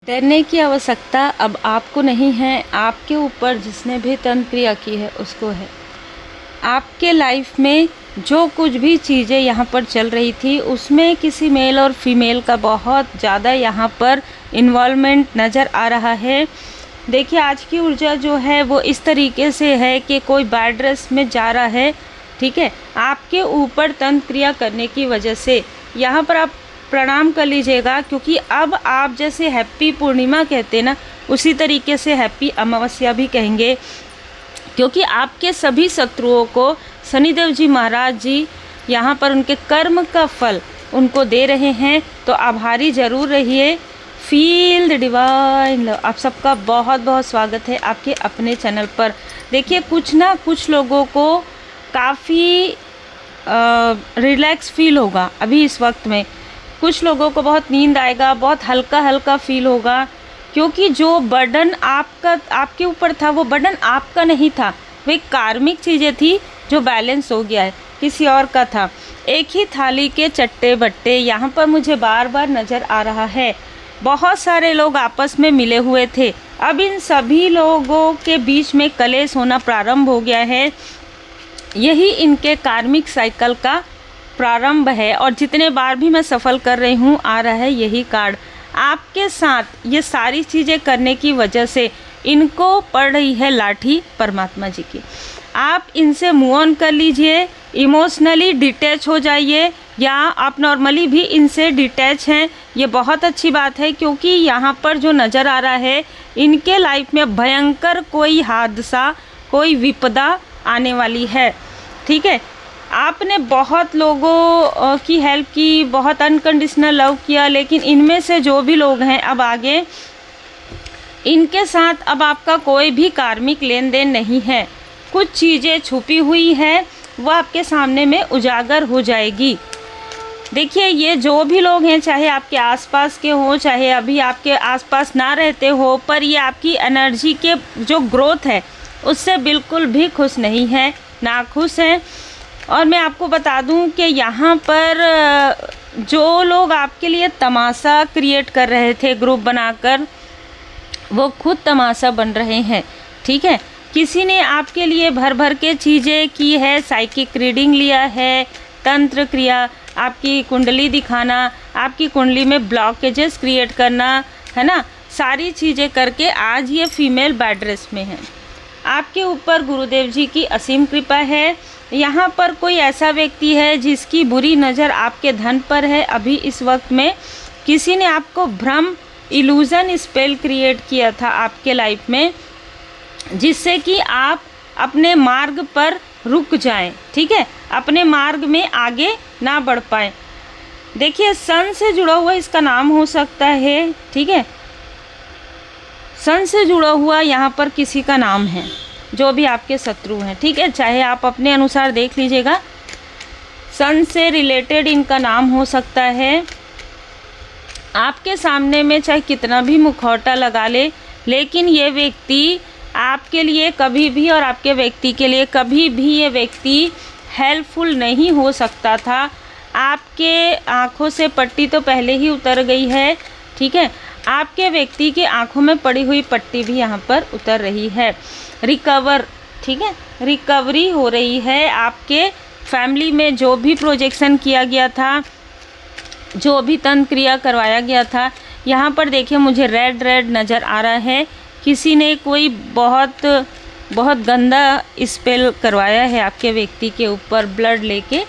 डरने की आवश्यकता अब आपको नहीं है, आपके ऊपर जिसने भी तंत्र क्रिया की है उसको है। आपके लाइफ में जो कुछ भी चीज़ें यहाँ पर चल रही थी उसमें किसी मेल और फीमेल का बहुत ज़्यादा यहाँ पर इन्वॉल्वमेंट नज़र आ रहा है। देखिए आज की ऊर्जा जो है वो इस तरीके से है कि कोई बैड रेस में जा रहा है, ठीक है। आपके ऊपर तंत्र क्रिया करने की वजह से यहाँ पर आप प्रणाम कर लीजिएगा, क्योंकि अब आप जैसे हैप्पी पूर्णिमा कहते हैं ना, उसी तरीके से हैप्पी अमावस्या भी कहेंगे, क्योंकि आपके सभी शत्रुओं को शनिदेव जी महाराज जी यहाँ पर उनके कर्म का फल उनको दे रहे हैं। तो आभारी ज़रूर रहिए। Feel the divine love. आप सबका बहुत बहुत स्वागत है आपके अपने चैनल पर। देखिए कुछ ना कुछ लोगों को काफ़ी रिलैक्स फील होगा अभी इस वक्त में। कुछ लोगों को बहुत नींद आएगा, बहुत हल्का हल्का फील होगा, क्योंकि जो बर्डन आपके ऊपर था वो बर्डन आपका नहीं था, वो एक कार्मिक चीज़ें थी जो बैलेंस हो गया है, किसी और का था। एक ही थाली के चट्टे बट्टे यहाँ पर मुझे बार बार नज़र आ रहा है। बहुत सारे लोग आपस में मिले हुए थे, अब इन सभी लोगों के बीच में कलेश होना प्रारंभ हो गया है। यही इनके कार्मिक साइकिल का प्रारंभ है, और जितने बार भी मैं सफल कर रही हूँ आ रहा है यही कार्ड। आपके साथ ये सारी चीज़ें करने की वजह से इनको पड़ रही है लाठी परमात्मा जी की। आप इनसे मूव ऑन कर लीजिए, इमोशनली डिटैच हो जाइए, या आप नॉर्मली भी इनसे डिटैच हैं, ये बहुत अच्छी बात है। क्योंकि यहाँ पर जो नज़र आ रहा है इनके लाइफ में भयंकर कोई हादसा, कोई विपदा आने वाली है, ठीक है। आपने बहुत लोगों की हेल्प की, बहुत अनकंडीशनल लव किया, लेकिन इनमें से जो भी लोग हैं अब आगे इनके साथ अब आपका कोई भी कार्मिक लेन देन नहीं है। कुछ चीज़ें छुपी हुई है वो आपके सामने में उजागर हो जाएगी। देखिए ये जो भी लोग हैं, चाहे आपके आसपास के हों, चाहे अभी आपके आसपास ना रहते हो, पर ये आपकी एनर्जी के जो ग्रोथ है उससे बिल्कुल भी खुश नहीं है, नाखुश हैं। और मैं आपको बता दूं कि यहाँ पर जो लोग आपके लिए तमाशा क्रिएट कर रहे थे ग्रुप बनाकर, वो खुद तमाशा बन रहे हैं, ठीक है। किसी ने आपके लिए भर भर के चीज़ें की है, साइकिक रीडिंग लिया है, तंत्र क्रिया, आपकी कुंडली दिखाना, आपकी कुंडली में ब्लॉकेजेस क्रिएट करना, है ना, सारी चीज़ें करके आज ये फीमेल बेड रेस्ट में है। आपके ऊपर गुरुदेव जी की असीम कृपा है। यहाँ पर कोई ऐसा व्यक्ति है जिसकी बुरी नज़र आपके धन पर है अभी इस वक्त में। किसी ने आपको भ्रम, इल्यूज़न स्पेल क्रिएट किया था आपके लाइफ में, जिससे कि आप अपने मार्ग पर रुक जाएं, ठीक है, अपने मार्ग में आगे ना बढ़ पाएं। देखिए सन से जुड़ा हुआ इसका नाम हो सकता है, ठीक है, सन से जुड़ा हुआ यहाँ पर किसी का नाम है, जो भी आपके शत्रु हैं, ठीक है, चाहे आप अपने अनुसार देख लीजिएगा। सन से रिलेटेड इनका नाम हो सकता है। आपके सामने में चाहे कितना भी मुखौटा लगा ले, लेकिन ये व्यक्ति आपके लिए कभी भी और आपके व्यक्ति के लिए कभी भी ये व्यक्ति हेल्पफुल नहीं हो सकता था। आपके आँखों से पट्टी तो पहले ही उतर गई है, ठीक है, आपके व्यक्ति की आंखों में पड़ी हुई पट्टी भी यहाँ पर उतर रही है। रिकवर, ठीक है, रिकवरी हो रही है। आपके फैमिली में जो भी प्रोजेक्शन किया गया था, जो भी तंत्र क्रिया करवाया गया था, यहाँ पर देखिए मुझे रेड रेड नज़र आ रहा है। किसी ने कोई बहुत बहुत गंदा स्पेल करवाया है आपके व्यक्ति के ऊपर, ब्लड लेके,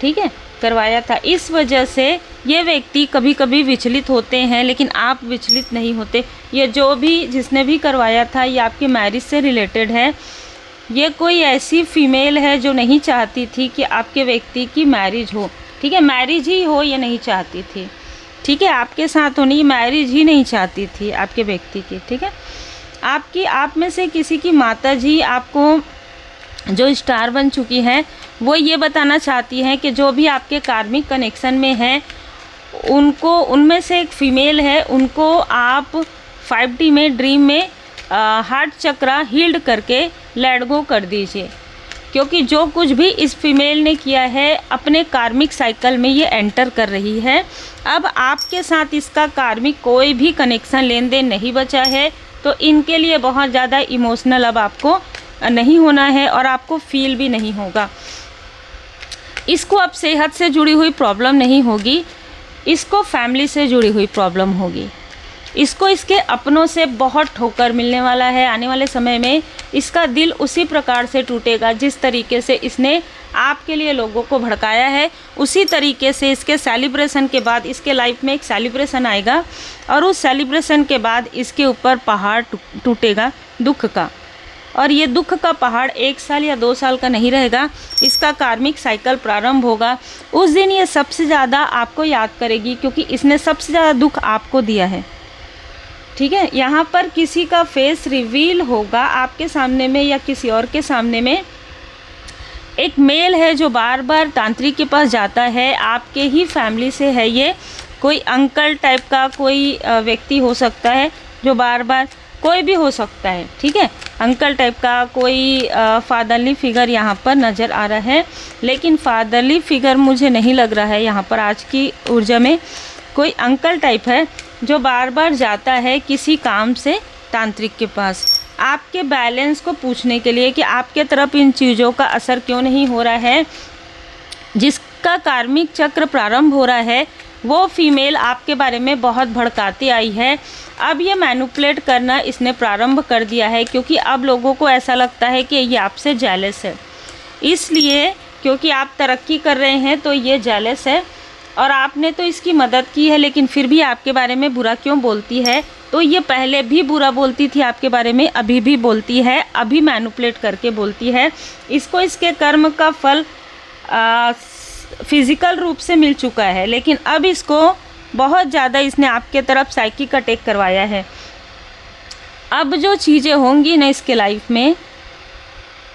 ठीक है, करवाया था। इस वजह से ये व्यक्ति कभी कभी विचलित होते हैं, लेकिन आप विचलित नहीं होते। ये जो भी जिसने भी करवाया था ये आपके मैरिज से रिलेटेड है। ये कोई ऐसी फीमेल है जो नहीं चाहती थी कि आपके व्यक्ति की मैरिज हो, ठीक है, मैरिज ही हो ये नहीं चाहती थी, ठीक है, आपके साथ होनी मैरिज ही नहीं चाहती थी आपके व्यक्ति की, ठीक है। आप में से किसी की माता जी आपको जो स्टार बन चुकी हैं वो ये बताना चाहती हैं कि जो भी आपके कार्मिक कनेक्शन में हैं उनको, उनमें से एक फीमेल है, उनको आप 5D में ड्रीम में हार्ट चक्रा हील्ड करके लेट गो कर दीजिए। क्योंकि जो कुछ भी इस फीमेल ने किया है अपने कार्मिक साइकिल में ये एंटर कर रही है। अब आपके साथ इसका कार्मिक कोई भी कनेक्शन लेन देन नहीं बचा है, तो इनके लिए बहुत ज़्यादा इमोशनल अब आपको नहीं होना है और आपको फील भी नहीं होगा। इसको अब सेहत से जुड़ी हुई प्रॉब्लम नहीं होगी, इसको फैमिली से जुड़ी हुई प्रॉब्लम होगी। इसको इसके अपनों से बहुत ठोकर मिलने वाला है। आने वाले समय में इसका दिल उसी प्रकार से टूटेगा जिस तरीके से इसने आपके लिए लोगों को भड़काया है। उसी तरीके से इसके सेलिब्रेशन के बाद इसके लाइफ में एक सेलिब्रेशन आएगा और उस सेलिब्रेशन के बाद इसके ऊपर पहाड़ टूटेगा दुख का। और ये दुख का पहाड़ 1 साल या 2 साल का नहीं रहेगा, इसका कार्मिक साइकिल प्रारंभ होगा। उस दिन ये सबसे ज़्यादा आपको याद करेगी क्योंकि इसने सबसे ज़्यादा दुख आपको दिया है। ठीक है, यहाँ पर किसी का फेस रिवील होगा आपके सामने में या किसी और के सामने में। एक मेल है जो बार बार तांत्रिक के पास जाता है, आपके ही फैमिली से है। ये कोई अंकल टाइप का कोई व्यक्ति हो सकता है जो बार बार, कोई भी हो सकता है, ठीक है, अंकल टाइप का कोई फादरली फिगर यहाँ पर नज़र आ रहा है। लेकिन फादरली फिगर मुझे नहीं लग रहा है यहाँ पर। आज की ऊर्जा में कोई अंकल टाइप है जो बार बार जाता है किसी काम से तांत्रिक के पास, आपके बैलेंस को पूछने के लिए कि आपके तरफ इन चीज़ों का असर क्यों नहीं हो रहा है। जिसका कार्मिक चक्र प्रारंभ हो रहा है वो फीमेल आपके बारे में बहुत भड़काती आई है। अब ये मैनिपुलेट करना इसने प्रारंभ कर दिया है क्योंकि अब लोगों को ऐसा लगता है कि ये आपसे जेलस है। इसलिए क्योंकि आप तरक्की कर रहे हैं तो ये जेलस है और आपने तो इसकी मदद की है, लेकिन फिर भी आपके बारे में बुरा क्यों बोलती है। तो ये पहले भी बुरा बोलती थी आपके बारे में, अभी भी बोलती है, अभी मैनिपुलेट करके बोलती है। इसको इसके कर्म का फल फिज़िकल रूप से मिल चुका है, लेकिन अब इसको बहुत ज़्यादा इसने आपके तरफ साइकिक अटैक करवाया है। अब जो चीज़ें होंगी ना इसके लाइफ में,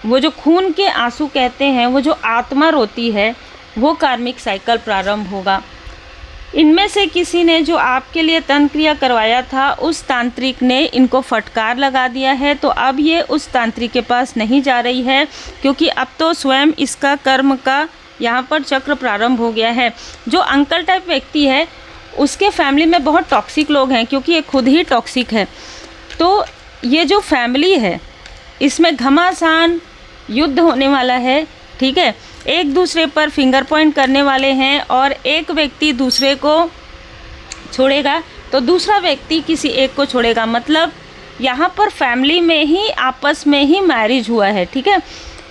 वो जो खून के आंसू कहते हैं, वो जो आत्मा रोती है, वो कार्मिक साइकिल प्रारंभ होगा। इनमें से किसी ने जो आपके लिए तंत्र क्रिया करवाया था, उस तांत्रिक ने इनको फटकार लगा दिया है। तो अब ये उस तांत्रिक के पास नहीं जा रही है क्योंकि अब तो स्वयं इसका कर्म का यहाँ पर चक्र प्रारंभ हो गया है। जो अंकल टाइप व्यक्ति है उसके फैमिली में बहुत टॉक्सिक लोग हैं क्योंकि ये खुद ही टॉक्सिक है। तो ये जो फैमिली है इसमें घमासान युद्ध होने वाला है, ठीक है। एक दूसरे पर फिंगर पॉइंट करने वाले हैं और एक व्यक्ति दूसरे को छोड़ेगा तो दूसरा व्यक्ति किसी एक को छोड़ेगा। मतलब यहाँ पर फैमिली में ही आपस में ही मैरिज हुआ है, ठीक है।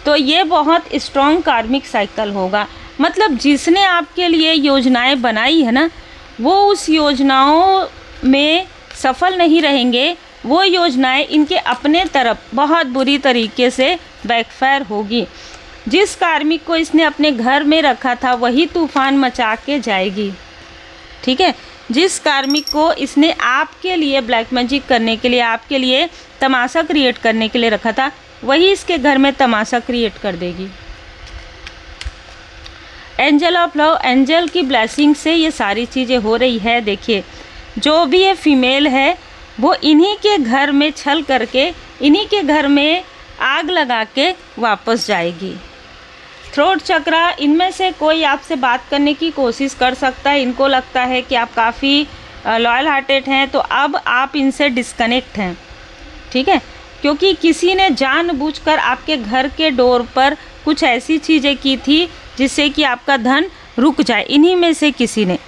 तो ये बहुत स्ट्रॉन्ग कार्मिक साइकिल होगा। मतलब जिसने आपके लिए योजनाएं बनाई है ना, वो उस योजनाओं में सफल नहीं रहेंगे। वो योजनाएं इनके अपने तरफ बहुत बुरी तरीके से बैकफायर होगी। जिस कार्मिक को इसने अपने घर में रखा था वही तूफान मचा के जाएगी, ठीक है। जिस कार्मिक को इसने आपके लिए ब्लैक मैजिक करने के लिए, आपके लिए तमाशा क्रिएट करने के लिए रखा था, वही इसके घर में तमाशा क्रिएट कर देगी। एंजल ऑफ लव, एंजल की ब्लेसिंग से ये सारी चीज़ें हो रही है। देखिए, जो भी ये फीमेल है वो इन्हीं के घर में छल करके, इन्हीं के घर में आग लगा के वापस जाएगी। थ्रोट चक्रा, इनमें से कोई आपसे बात करने की कोशिश कर सकता है। इनको लगता है कि आप काफ़ी लॉयल हार्टेड हैं, तो अब आप इनसे डिस्कनेक्ट हैं, ठीक है। क्योंकि किसी ने जानबूझकर आपके घर के डोर पर कुछ ऐसी चीज़ें की थी जिससे कि आपका धन रुक जाए। इन्हीं में से किसी ने,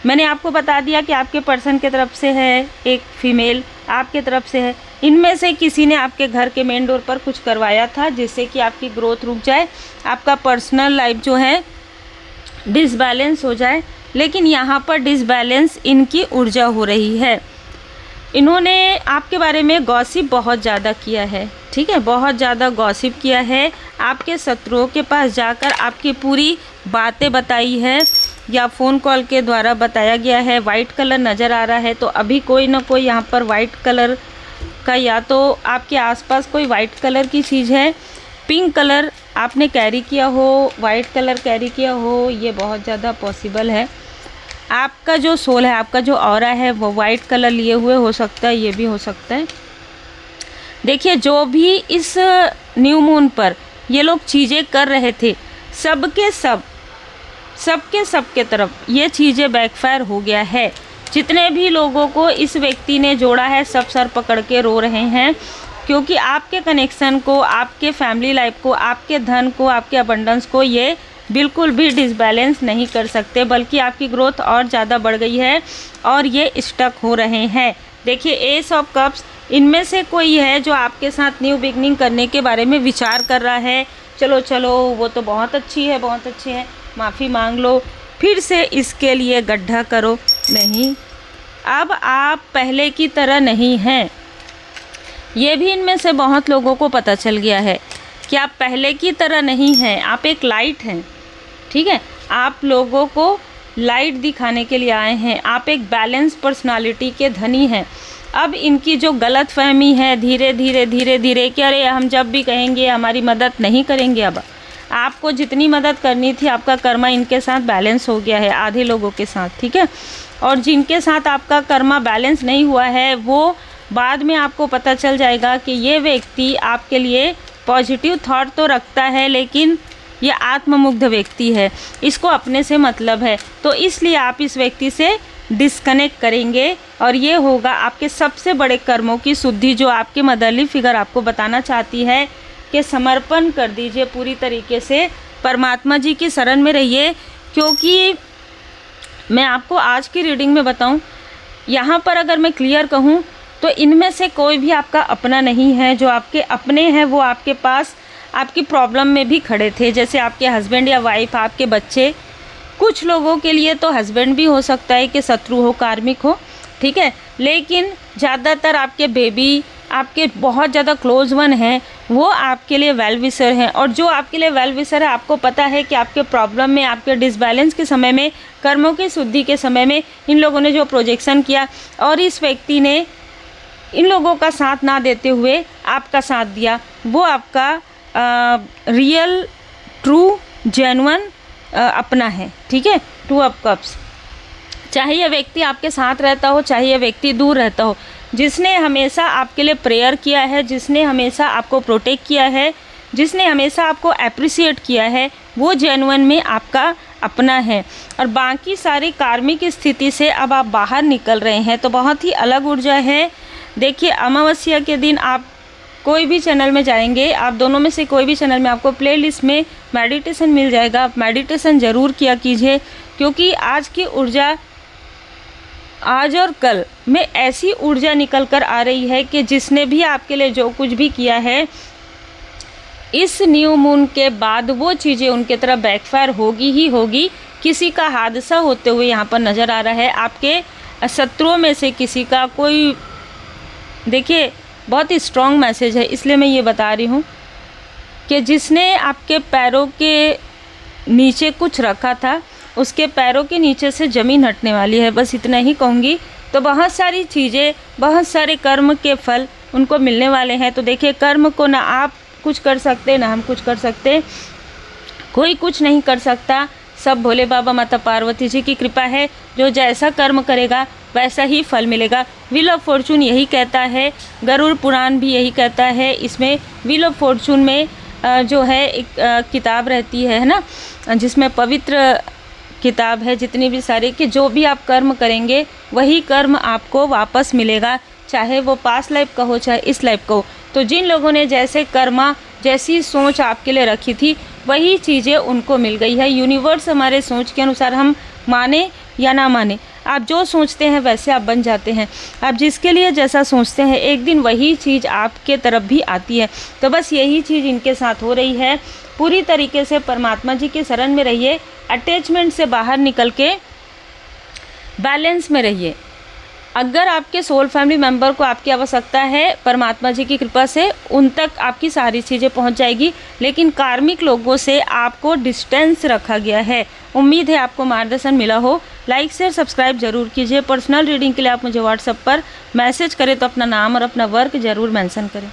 मैंने आपको बता दिया कि आपके पर्सन के तरफ से है, एक फीमेल आपके तरफ से है। इनमें से किसी ने आपके घर के मेन डोर पर कुछ करवाया था जिससे कि आपकी ग्रोथ रुक जाए, आपका पर्सनल लाइफ जो है डिसबैलेंस हो जाए। लेकिन यहाँ पर डिसबैलेंस इनकी ऊर्जा हो रही है। इन्होंने आपके बारे में गॉसिप बहुत ज़्यादा किया है, ठीक है, बहुत ज़्यादा गॉसिप किया है। आपके शत्रुओं के पास जाकर आपकी पूरी बातें बताई है या फ़ोन कॉल के द्वारा बताया गया है। वाइट कलर नज़र आ रहा है, तो अभी कोई ना कोई यहाँ पर वाइट कलर का, या तो आपके आसपास कोई वाइट कलर की चीज़ है, पिंक कलर आपने कैरी किया हो, वाइट कलर कैरी किया हो, ये बहुत ज़्यादा पॉसिबल है। आपका जो सोल है, आपका जो ऑरा है, वो वाइट कलर लिए हुए हो सकता है, ये भी हो सकता है। देखिए, जो भी इस न्यू मून पर ये लोग चीज़ें कर रहे थे, सबके सबके तरफ ये चीज़ें बैकफायर हो गया है। जितने भी लोगों को इस व्यक्ति ने जोड़ा है, सब सर पकड़ के रो रहे हैं, क्योंकि आपके कनेक्शन को, आपके फैमिली लाइफ को, आपके धन को, आपके अबंडेंस को ये बिल्कुल भी डिसबैलेंस नहीं कर सकते, बल्कि आपकी ग्रोथ और ज़्यादा बढ़ गई है और ये स्टक हो रहे हैं। देखिए, एस ऑफ कप्स, इनमें से कोई है जो आपके साथ न्यू बिगनिंग करने के बारे में विचार कर रहा है। चलो वो तो बहुत अच्छी है, माफ़ी मांग लो, फिर से इसके लिए गड्ढा करो। नहीं, अब आप पहले की तरह नहीं हैं। ये भी इनमें से बहुत लोगों को पता चल गया है कि आप पहले की तरह नहीं हैं, आप एक लाइट हैं, ठीक है। आप लोगों को लाइट दिखाने के लिए आए हैं, आप एक बैलेंस पर्सनालिटी के धनी हैं। अब इनकी जो गलत फहमी है, धीरे धीरे कि अरे हम जब भी कहेंगे हमारी मदद नहीं करेंगे, अब आपको जितनी मदद करनी थी, आपका कर्मा इनके साथ बैलेंस हो गया है, आधे लोगों के साथ, ठीक है। और जिनके साथ आपका कर्मा बैलेंस नहीं हुआ है, वो बाद में आपको पता चल जाएगा कि ये व्यक्ति आपके लिए पॉजिटिव थॉट तो रखता है, लेकिन ये आत्ममुग्ध व्यक्ति है, इसको अपने से मतलब है, तो इसलिए आप इस व्यक्ति से डिस्कनेक्ट करेंगे और ये होगा आपके सबसे बड़े कर्मों की शुद्धि, जो आपके मदरली फिगर आपको बताना चाहती है कि समर्पण कर दीजिए पूरी तरीके से, परमात्मा जी की शरण में रहिए। क्योंकि मैं आपको आज की रीडिंग में बताऊं, यहाँ पर अगर मैं क्लियर कहूँ तो इनमें से कोई भी आपका अपना नहीं है। जो आपके अपने हैं वो आपके पास आपकी प्रॉब्लम में भी खड़े थे, जैसे आपके हस्बैंड या वाइफ, आपके बच्चे। कुछ लोगों के लिए तो हस्बैंड भी हो सकता है कि शत्रु हो, कार्मिक हो, ठीक है, लेकिन ज़्यादातर आपके बेबी, आपके बहुत ज़्यादा क्लोज वन हैं, वो आपके लिए वेल विशर हैं। और जो आपके लिए वेल विशर है, आपको पता है कि आपके प्रॉब्लम में, आपके डिसबैलेंस के समय में, कर्मों की शुद्धि के समय में इन लोगों ने जो प्रोजेक्शन किया, और इस व्यक्ति ने इन लोगों का साथ ना देते हुए आपका साथ दिया, वो आपका रियल, ट्रू, जेन्युइन अपना है, ठीक है। 2 ऑफ कप्स, चाहे यह व्यक्ति आपके साथ रहता हो, चाहे यह व्यक्ति दूर रहता हो, जिसने हमेशा आपके लिए प्रेयर किया है, जिसने हमेशा आपको प्रोटेक्ट किया है, जिसने हमेशा आपको अप्रिशिएट किया है, वो जेन्युइन में आपका अपना है। और बाकी सारी कार्मिक स्थिति से अब आप बाहर निकल रहे हैं, तो बहुत ही अलग ऊर्जा है। देखिए, अमावस्या के दिन आप कोई भी चैनल में जाएंगे, आप दोनों में से कोई भी चैनल में आपको प्लेलिस्ट में मेडिटेशन मिल जाएगा, आप मेडिटेशन ज़रूर किया कीजिए, क्योंकि आज की ऊर्जा, आज और कल में ऐसी ऊर्जा निकल कर आ रही है कि जिसने भी आपके लिए जो कुछ भी किया है, इस न्यू मून के बाद वो चीज़ें उनके तरफ बैकफायर होगी ही होगी। किसी का हादसा होते हुए यहाँ पर नज़र आ रहा है, आपके शत्रुओं में से किसी का कोई। देखिए, बहुत ही स्ट्रॉन्ग मैसेज है, इसलिए मैं ये बता रही हूँ कि जिसने आपके पैरों के नीचे कुछ रखा था, उसके पैरों के नीचे से ज़मीन हटने वाली है, बस इतना ही कहूँगी। तो बहुत सारी चीज़ें, बहुत सारे कर्म के फल उनको मिलने वाले हैं। तो देखिए, कर्म को ना आप कुछ कर सकते, ना हम कुछ कर सकते, कोई कुछ नहीं कर सकता, सब भोले बाबा माता पार्वती जी की कृपा है। जो जैसा कर्म करेगा वैसा ही फल मिलेगा। व्हील ऑफ फॉर्चून यही कहता है, गरुड़ पुराण भी यही कहता है। इसमें व्हील ऑफ फॉर्चून में जो है एक किताब रहती है ना, जिसमें पवित्र किताब है जितनी भी सारी, कि जो भी आप कर्म करेंगे वही कर्म आपको वापस मिलेगा, चाहे वो पास्ट लाइफ का हो, चाहे इस लाइफ का हो। तो जिन लोगों ने जैसे कर्मा, जैसी सोच आपके लिए रखी थी, वही चीज़ें उनको मिल गई है। यूनिवर्स हमारे सोच के अनुसार, हम माने या ना माने, आप जो सोचते हैं वैसे आप बन जाते हैं। आप जिसके लिए जैसा सोचते हैं, एक दिन वही चीज़ आपके तरफ भी आती है। तो बस यही चीज़ इनके साथ हो रही है। पूरी तरीके से परमात्मा जी के शरण में रहिए, अटैचमेंट से बाहर निकल के बैलेंस में रहिए। अगर आपके सोल फैमिली मेंबर को आपकी आवश्यकता है, परमात्मा जी की कृपा से उन तक आपकी सारी चीज़ें पहुंच जाएगी, लेकिन कार्मिक लोगों से आपको डिस्टेंस रखा गया है। उम्मीद है आपको मार्गदर्शन मिला हो। लाइक शेयर सब्सक्राइब जरूर कीजिए। पर्सनल रीडिंग के लिए आप मुझे व्हाट्सएप पर मैसेज करें तो अपना नाम और अपना वर्क ज़रूर मेंशन करें।